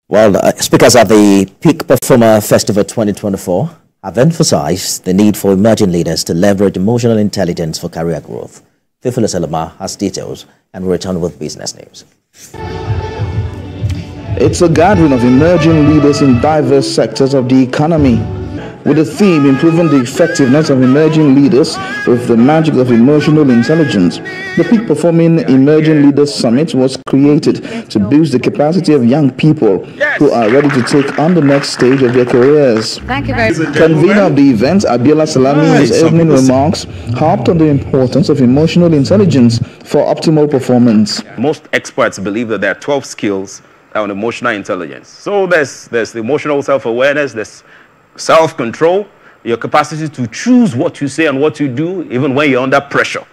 Well, speakers at the Peak Performer Festival 2024 have emphasized the need for emerging leaders to leverage emotional intelligence for career growth. Theophilus Elama has details and will return with business news. It's a gathering of emerging leaders in diverse sectors of the economy, with the theme improving the effectiveness of emerging leaders with the magic of emotional intelligence. The Peak Performing Emerging Leaders Summit was created to boost the capacity of young people who are ready to take on the next stage of their careers. Thank you very much. Convener of the event, Abiola Salami, in his opening remarks, harped on the importance of emotional intelligence for optimal performance. Most experts believe that there are 12 skills on emotional intelligence. So there's the emotional self-awareness, there's self-control, your capacity to choose what you say and what you do, even when you're under pressure.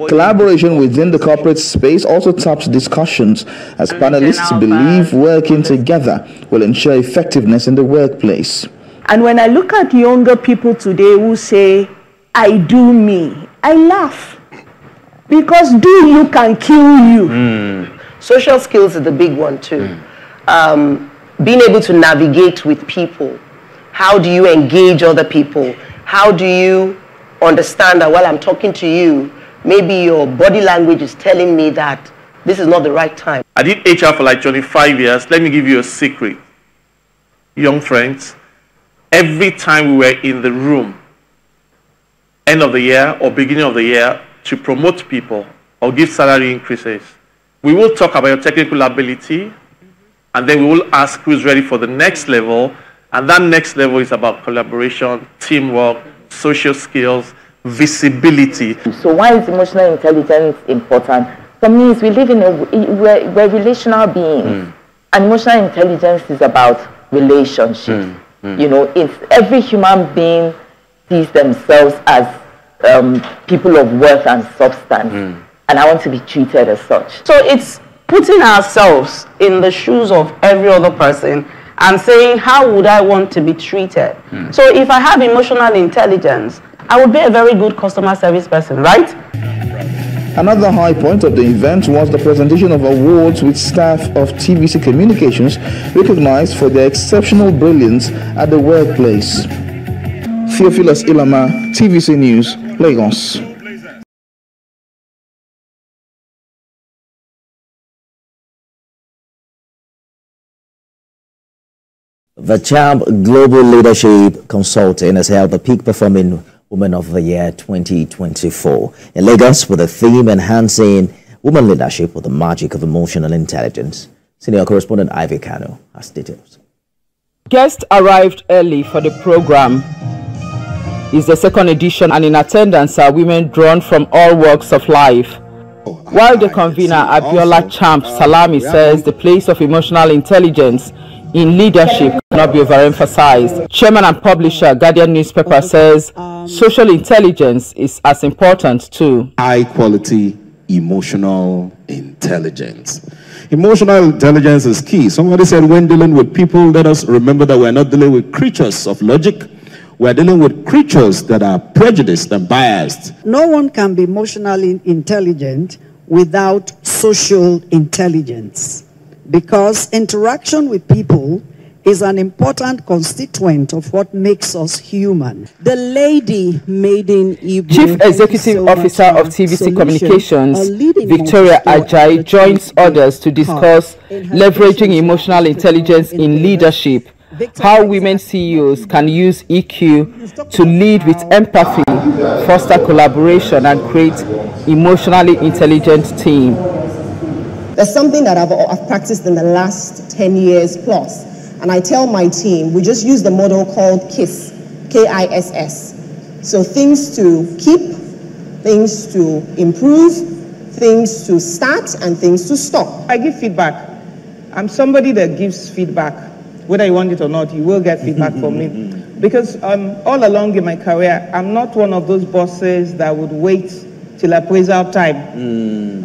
Collaboration within the corporate space also taps discussions, as panelists believe working together will ensure effectiveness in the workplace. And when I look at younger people today who say, I do me, I laugh. Because do you can kill you. Social skills is the big one too. Being able to navigate with people. How do you engage other people? How do you understand that while I'm talking to you, maybe your body language is telling me that this is not the right time? I did HR for like 25 years. Let me give you a secret. Young friends, every time we were in the room, end of the year or beginning of the year, to promote people or give salary increases, we will talk about your technical ability, and then we will ask who's ready for the next level. And that next level is about collaboration, teamwork, social skills, visibility. So why is emotional intelligence important? For me, is we live in we're relational beings. And emotional intelligence is about relationships. You know, it's every human being sees themselves as people of worth and substance. And I want to be treated as such. So it's putting ourselves in the shoes of every other person and saying, how would I want to be treated? So if I have emotional intelligence, I would be a very good customer service person, right? Another high point of the event was the presentation of awards with staff of TVC Communications recognized for their exceptional brilliance at the workplace. Theophilus Elama, TVC News, Lagos. The CHAMP Global Leadership Consulting has held the Peak Performing Women of the Year 2024 in Lagos with the theme Enhancing Women Leadership with the Magic of Emotional Intelligence. Senior correspondent Ivy Kano has details. Guests arrived early for the program. It's the second edition, and in attendance are women drawn from all walks of life. While the convener, Abiola Champ Salami, says the place of emotional intelligence in leadership cannot be overemphasized. Chairman and publisher, Guardian newspaper, says social intelligence is as important too. High quality emotional intelligence. Emotional intelligence is key. Somebody said when dealing with people, let us remember that we're not dealing with creatures of logic. We're dealing with creatures that are prejudiced and biased. No one can be emotionally intelligent without social intelligence, because interaction with people is an important constituent of what makes us human. The lady made in Igbo, Chief Executive Officer of TVC Communications, Victoria Ajayi, joins others to discuss leveraging emotional intelligence in leadership, how women CEOs can use EQ to lead with empathy, foster collaboration, and create emotionally intelligent team. There's something that I've practiced in the last 10 years plus, and I tell my team, we just use the model called KISS, K-I-S-S. So things to keep, things to improve, things to start, and things to stop. I give feedback. I'm somebody that gives feedback. Whether you want it or not, you will get feedback from me. Because all along in my career, I'm not one of those bosses that would wait till appraisal time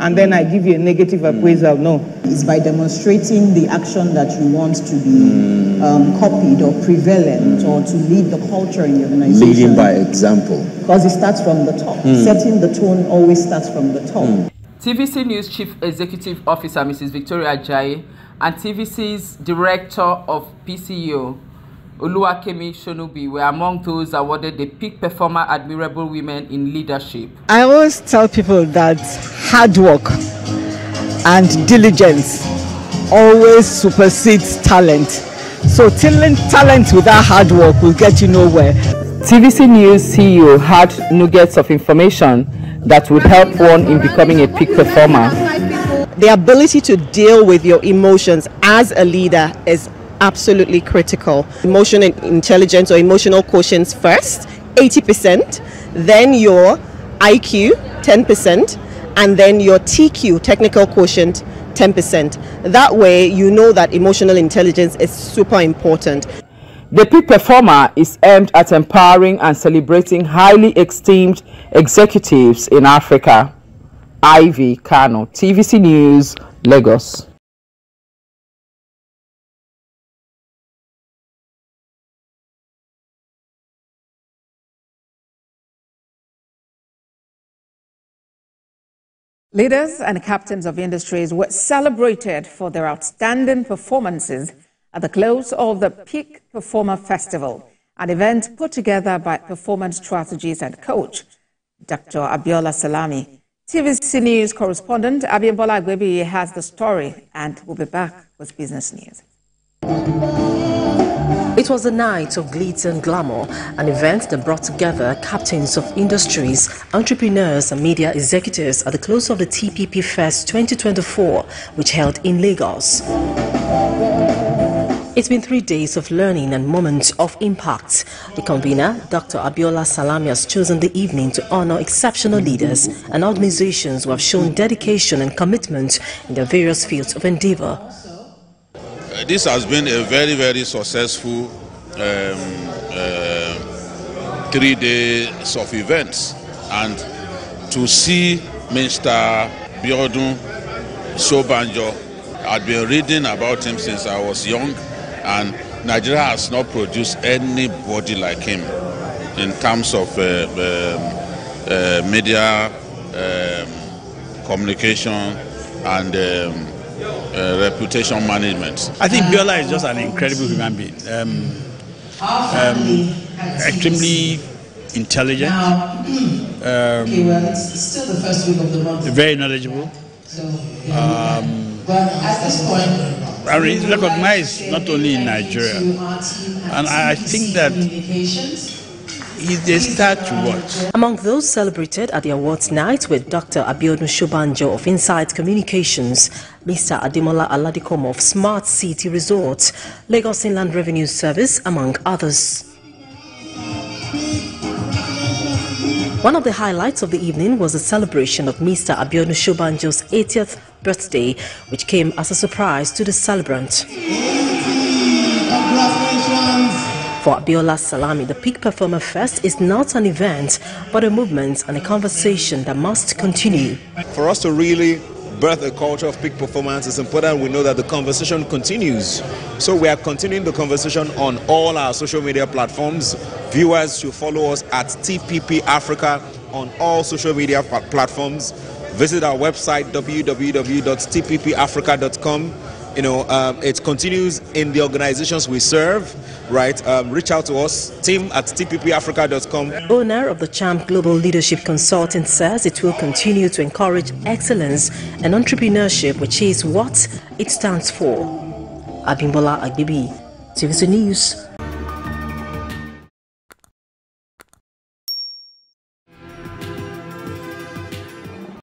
and then I give you a negative appraisal. No. It's by demonstrating the action that you want to be copied or prevalent or to lead the culture in the organization. Leading by example. Because it starts from the top. Setting the tone always starts from the top. TVC News Chief Executive Officer Mrs. Victoria Ajayi and TVC's Director of PCO, Oluwakemi Shonubi, were among those awarded the Peak Performer Admirable Women in Leadership. I always tell people that hard work and diligence always supersedes talent. So talent without hard work will get you nowhere. TVC News CEO had nuggets of information that would help one in becoming a peak performer. The ability to deal with your emotions as a leader is absolutely critical. Emotional intelligence or emotional quotient first, 80%, then your IQ, 10%, and then your TQ, technical quotient, 10%. That way you know that emotional intelligence is super important. The peak performer is aimed at empowering and celebrating highly esteemed executives in Africa. Ivy Kano, TVC News, Lagos. Leaders and captains of industries were celebrated for their outstanding performances at the close of the Peak Performer Festival, an event put together by performance strategist and coach, Dr. Abiola Salami. TVC News correspondent Abimbola Agbebi has the story and will be back with business news. It was a night of glitz and glamour, an event that brought together captains of industries, entrepreneurs and media executives at the close of the TPP Fest 2024, which held in Lagos. It's been 3 days of learning and moments of impact. The convener, Dr. Abiola Salami, has chosen the evening to honor exceptional leaders and organizations who have shown dedication and commitment in their various fields of endeavor. This has been a very, very successful 3 days of events, and to see Mr. Biodun Sobanjo, I've been reading about him since I was young, and Nigeria has not produced anybody like him in terms of media, communication, and reputation management. I think Biola is just an incredible human being, extremely intelligent, very knowledgeable, and he's recognized not only in Nigeria, and I think that they start to watch. Among those celebrated at the awards night were Dr. Abiodun Shobanjo of Insight Communications, Mr. Ademola Aladikomo of Smart City Resorts, Lagos Inland Revenue Service, among others. One of the highlights of the evening was the celebration of Mr. Abiodun Shobanjo's 80th birthday, which came as a surprise to the celebrant. For Abiola Salami, the Peak Performer Fest is not an event, but a movement and a conversation that must continue. For us to really birth a culture of peak performance, it's important we know that the conversation continues. So we are continuing the conversation on all our social media platforms. Viewers should follow us at TPP Africa on all social media platforms. Visit our website www.tppafrica.com. You know, it continues in the organizations we serve, right? Reach out to us, team@tppafrica.com. Owner of the Champ Global Leadership Consulting says it will continue to encourage excellence and entrepreneurship, which is what it stands for. Abimbola Agbebi, TVC News.